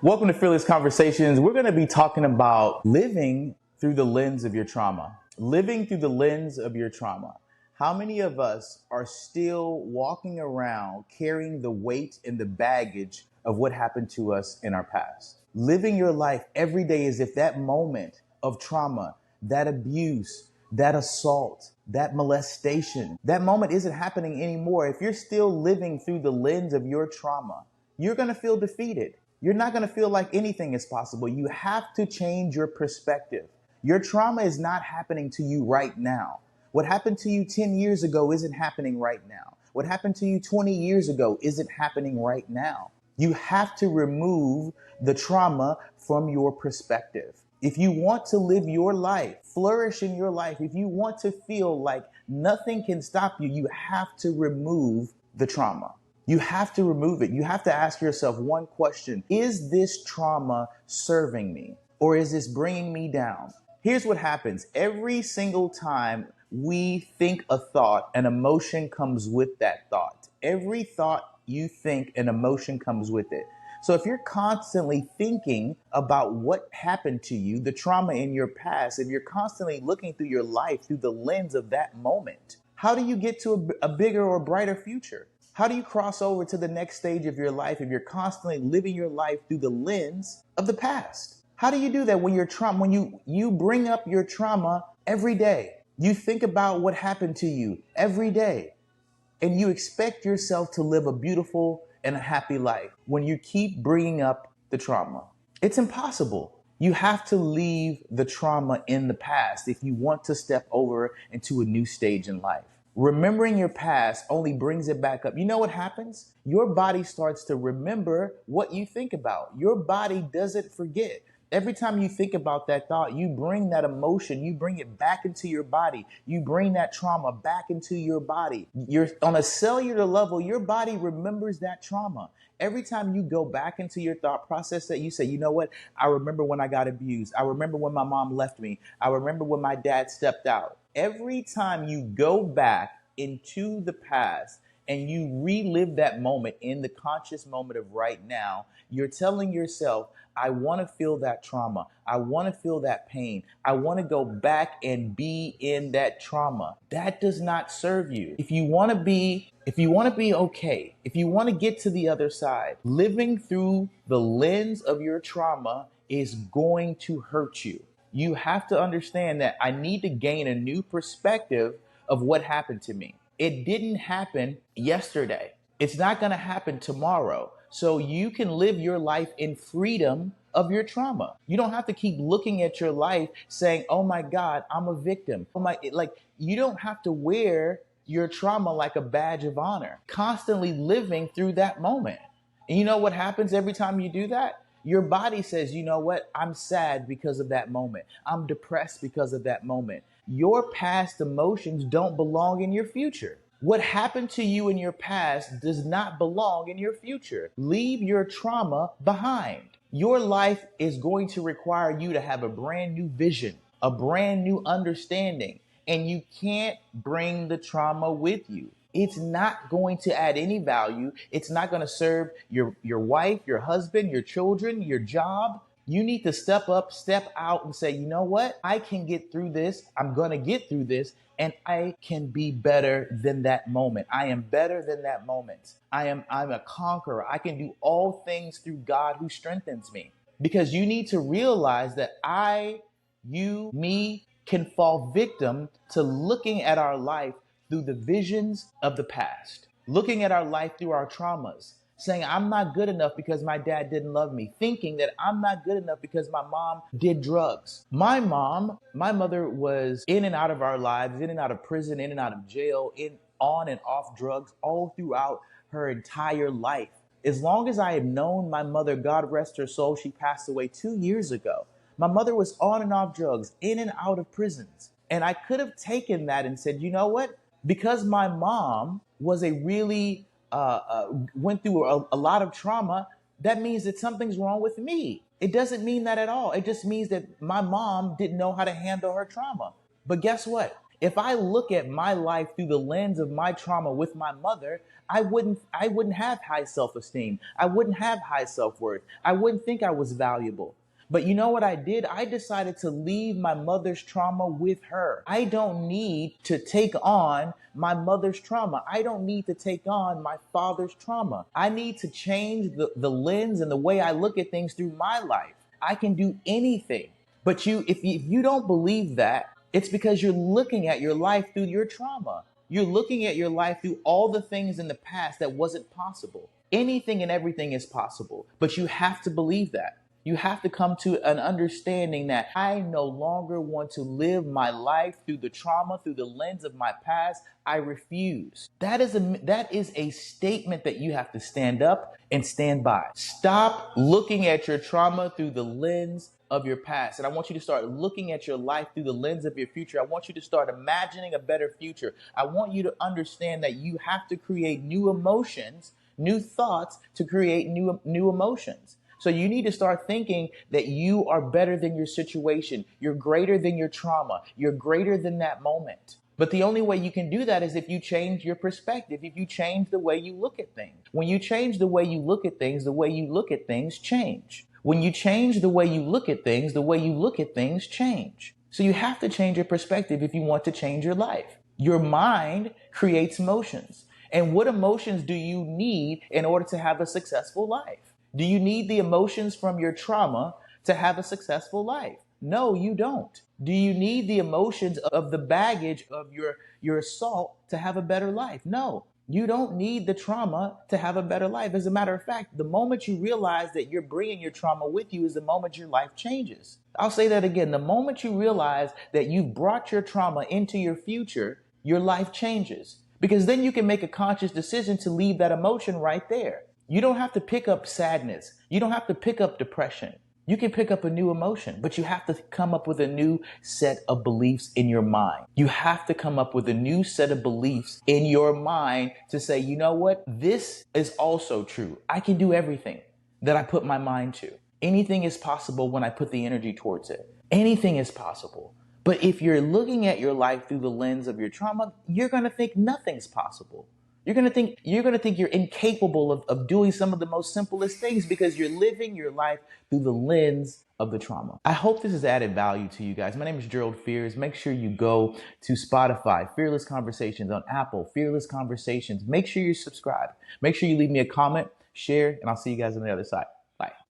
Welcome to Fearless Conversations. We're going to be talking about living through the lens of your trauma. Living through the lens of your trauma. How many of us are still walking around carrying the weight and the baggage of what happened to us in our past? Living your life every day as if that moment of trauma, that abuse, that assault, that molestation, that moment isn't happening anymore. If you're still living through the lens of your trauma, you're going to feel defeated. You're not going to feel like anything is possible. You have to change your perspective. Your trauma is not happening to you right now. What happened to you 10 years ago isn't happening right now. What happened to you 20 years ago isn't happening right now. You have to remove the trauma from your perspective. If you want to live your life, flourish in your life, if you want to feel like nothing can stop you, you have to remove the trauma. You have to remove it. You have to ask yourself one question. Is this trauma serving me or is this bringing me down? Here's what happens. Every single time we think a thought, an emotion comes with that thought. Every thought you think, an emotion comes with it. So if you're constantly thinking about what happened to you, the trauma in your past, if you're constantly looking through your life through the lens of that moment, how do you get to a bigger or brighter future? How do you cross over to the next stage of your life if you're constantly living your life through the lens of the past? How do you do that when you bring up your trauma every day? You think about what happened to you every day, and you expect yourself to live a beautiful and a happy life when you keep bringing up the trauma. It's impossible. You have to leave the trauma in the past if you want to step over into a new stage in life. Remembering your past only brings it back up. You know what happens? Your body starts to remember what you think about. Your body doesn't forget. Every time you think about that thought, you bring that emotion, you bring it back into your body. You bring that trauma back into your body. You're on a cellular level, your body remembers that trauma. Every time you go back into your thought process that you say, you know what? I remember when I got abused. I remember when my mom left me. I remember when my dad stepped out. Every time you go back into the past and you relive that moment in the conscious moment of right now, you're telling yourself, I want to feel that trauma. I want to feel that pain. I want to go back and be in that trauma. That does not serve you. If you want to be okay, if you want to get to the other side, living through the lens of your trauma is going to hurt you. You have to understand that I need to gain a new perspective of what happened to me. It didn't happen yesterday. It's not going to happen tomorrow. So you can live your life in freedom of your trauma. You don't have to keep looking at your life saying, oh my God, I'm a victim. You don't have to wear your trauma like a badge of honor, constantly living through that moment. And you know what happens every time you do that? Your body says, you know what? I'm sad because of that moment. I'm depressed because of that moment. Your past emotions don't belong in your future. What happened to you in your past does not belong in your future. Leave your trauma behind. Your life is going to require you to have a brand new vision, a brand new understanding, and you can't bring the trauma with you. It's not going to add any value. It's not going to serve your wife, your husband, your children, your job. You need to step up, step out and say, you know what? I can get through this. I'm going to get through this and I can be better than that moment. I am better than that moment. I'm a conqueror. I can do all things through God who strengthens me. Because you need to realize that me can fall victim to looking at our life through the visions of the past, looking at our life through our traumas, saying I'm not good enough because my dad didn't love me, thinking that I'm not good enough because my mom did drugs. My mother was in and out of our lives, in and out of prison, in and out of jail, on and off drugs all throughout her entire life. As long as I have known my mother, God rest her soul, she passed away 2 years ago. My mother was on and off drugs, in and out of prisons. And I could have taken that and said, you know what? Because my mom was a really went through a lot of trauma, that means that something's wrong with me. It doesn't mean that at all. It just means that my mom didn't know how to handle her trauma. But guess what? If I look at my life through the lens of my trauma with my mother, I wouldn't have high self-esteem. I wouldn't have high self-worth. I wouldn't think I was valuable. But you know what I did? I decided to leave my mother's trauma with her. I don't need to take on my mother's trauma. I don't need to take on my father's trauma. I need to change the lens and the way I look at things through my life. I can do anything. But if you don't believe that, it's because you're looking at your life through your trauma. You're looking at your life through all the things in the past that wasn't possible. Anything and everything is possible, but you have to believe that. You have to come to an understanding that I no longer want to live my life through the trauma, through the lens of my past. I refuse. That is a statement that you have to stand up and stand by. Stop looking at your trauma through the lens of your past. And I want you to start looking at your life through the lens of your future. I want you to start imagining a better future. I want you to understand that you have to create new emotions, new thoughts to create new emotions. So you need to start thinking that you are better than your situation. You're greater than your trauma. You're greater than that moment. But the only way you can do that is if you change your perspective, if you change the way you look at things. When you change the way you look at things, the way you look at things change. When you change the way you look at things, the way you look at things change. So you have to change your perspective if you want to change your life. Your mind creates emotions. And what emotions do you need in order to have a successful life? Do you need the emotions from your trauma to have a successful life? No, you don't. Do you need the emotions of the baggage of your assault to have a better life? No, you don't need the trauma to have a better life. As a matter of fact, the moment you realize that you're bringing your trauma with you is the moment your life changes. I'll say that again. The moment you realize that you've brought your trauma into your future, your life changes. Because then you can make a conscious decision to leave that emotion right there. You don't have to pick up sadness. You don't have to pick up depression. You can pick up a new emotion, but you have to come up with a new set of beliefs in your mind. You have to come up with a new set of beliefs in your mind to say, you know what? This is also true. I can do everything that I put my mind to. Anything is possible when I put the energy towards it. Anything is possible. But if you're looking at your life through the lens of your trauma, you're going to think nothing's possible. You're going to think you're incapable of doing some of the most simplest things because you're living your life through the lens of the trauma. I hope this has added value to you guys. My name is GeraldFears. Make sure you go to Spotify, Fearless Conversations, on Apple, Fearless Conversations. Make sure you subscribe. Make sure you leave me a comment, share, and I'll see you guys on the other side. Bye.